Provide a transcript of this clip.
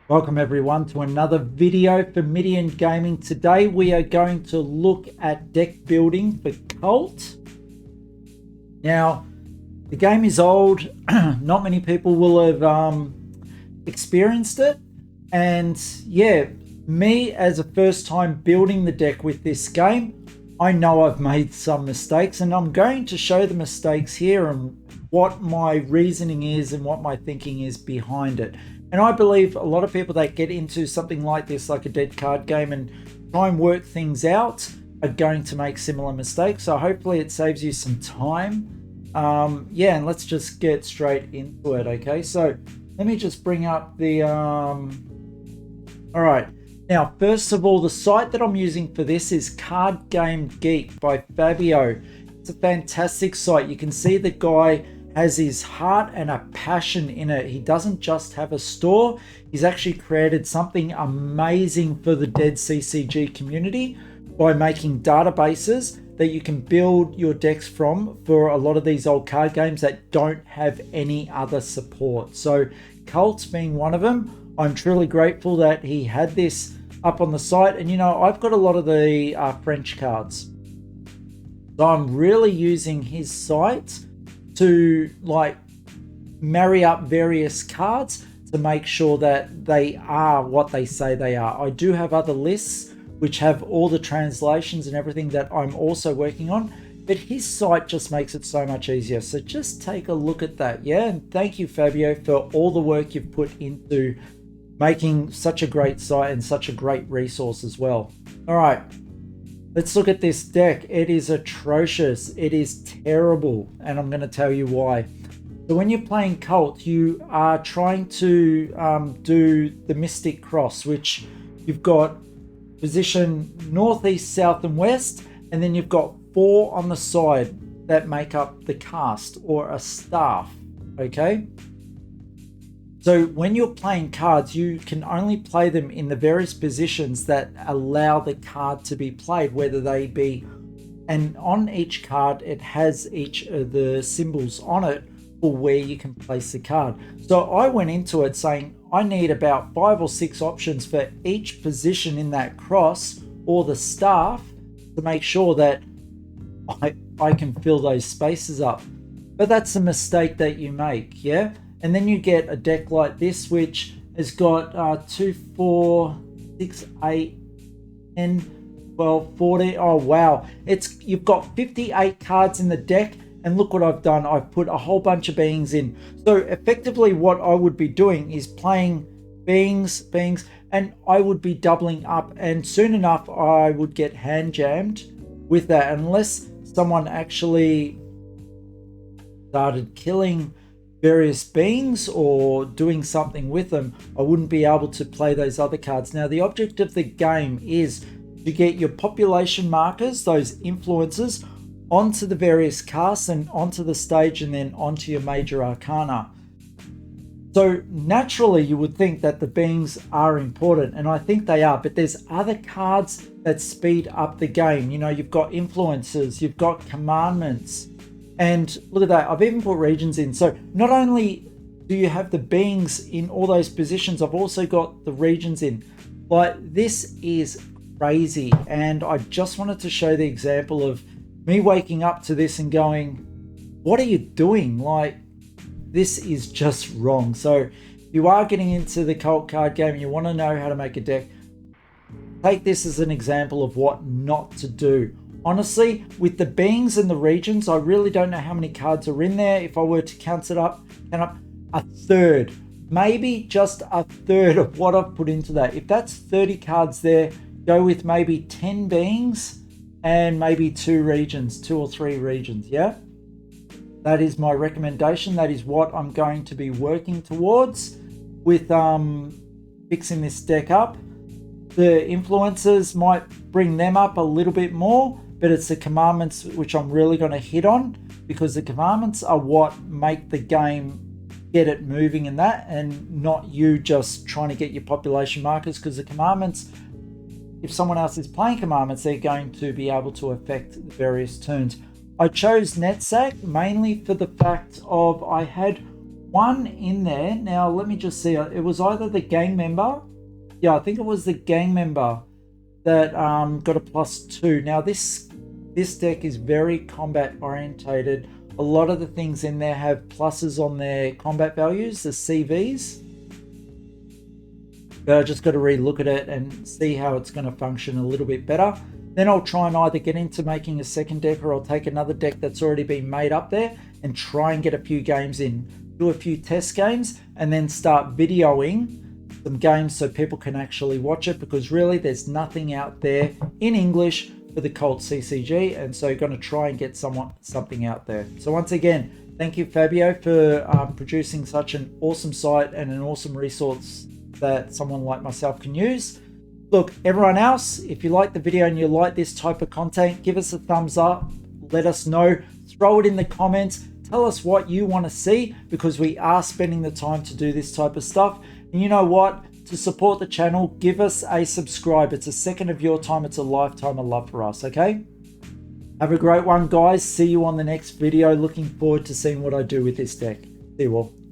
Welcome everyone to another video for Midian Gaming. Today we are going to look at deck building for Kult. Now, the game is old. Not many people will have experienced it. And yeah, me as a first time building the deck with this game, I know I've made some mistakes, and I'm going to show the mistakes here and what my reasoning is and what my thinking is behind it. And I believe a lot of people that get into something like this, like a dead card game, and try and work things out are going to make similar mistakes. So hopefully it saves you some time. Yeah, and let's just get straight into it. Okay, so let me just bring up the all right. Now, first of all, the site that I'm using for this is Card Game Geek by Fabio. It's a fantastic site. You can see the guy has his heart and a passion in it. He doesn't just have a store. He's actually created something amazing for the Dead CCG community by making databases that you can build your decks from for a lot of these old card games that don't have any other support. So Cult's being one of them. I'm truly grateful that he had this up on the site. And you know, I've got a lot of the French cards. So I'm really using his site to like marry up various cards to make sure that they are what they say they are. I do have other lists which have all the translations and everything that I'm also working on, but his site just makes it so much easier. So just take a look at that. Yeah, and thank you, Fabio, for all the work you've put into making such a great site and such a great resource as well. All right, let's look at this deck. It is atrocious. It is terrible, and I'm going to tell you why. So when you're playing Kult, you are trying to do the Mystic Cross, which you've got position northeast, south, and west, and then you've got 4 on the side that make up the cast or a staff. Okay. So when you're playing cards, you can only play them in the various positions that allow the card to be played, whether they be, and on each card, it has each of the symbols on it for where you can place the card. So I went into it saying, I need about 5 or 6 options for each position in that cross or the staff to make sure that I can fill those spaces up. But that's a mistake that you make, yeah? And then you get a deck like this, which has got 2, 4, 6, 8, 10, 12, 14. Oh, wow. You've got 58 cards in the deck. And look what I've done. I've put a whole bunch of beings in. So effectively what I would be doing is playing beings, and I would be doubling up. And soon enough, I would get hand jammed with that. Unless someone actually started killing various beings or doing something with them, I wouldn't be able to play those other cards. Now, the object of the game is to get your population markers, those influences, onto the various casts and onto the stage and then onto your major arcana. So naturally you would think that the beings are important, and I think they are, but there's other cards that speed up the game. You know, you've got influences, you've got commandments, and look at that, I've even put regions in. So not only do you have the beings in all those positions, I've also got the regions in. Like, this is crazy, and I just wanted to show the example of me waking up to this and going, what are you doing? Like, this is just wrong. So if you are getting into the Kult card game and you want to know how to make a deck, take this as an example of what not to do. Honestly, with the beings and the regions, I really don't know how many cards are in there. If I were to count up a third, maybe just a third of what I've put into that. If that's 30 cards there, go with maybe 10 beings and maybe 2 or 3 regions. Yeah, that is my recommendation. That is what I'm going to be working towards with fixing this deck up. The influences might bring them up a little bit more, but it's the commandments which I'm really going to hit on, because the commandments are what make the game get it moving in that, and not you just trying to get your population markers, because the commandments, if someone else is playing commandments, they're going to be able to affect the various turns. I chose Netsack mainly for the fact of I had one in there. Now, let me just see. It was either the gang member. Yeah, I think it was the gang member that got a +2. Now, this deck is very combat orientated. A lot of the things in there have pluses on their combat values, the CVs. But I just got to re-look at it and see how it's going to function a little bit better. Then I'll try and either get into making a second deck, or I'll take another deck that's already been made up there and try and get a few games in. Do a few test games and then start videoing some games so people can actually watch it, because really there's nothing out there in English for the Kult CCG, and so going to try and get something out there. So once again, thank you Fabio for producing such an awesome site and an awesome resource that someone like myself can use. Look, everyone else, if you like the video and you like this type of content, give us a thumbs up, let us know, throw it in the comments, tell us what you want to see, because we are spending the time to do this type of stuff. And you know what? To support the channel, give us a subscribe. It's a second of your time. It's a lifetime of love for us, okay? Have a great one, guys. See you on the next video. Looking forward to seeing what I do with this deck. See you all.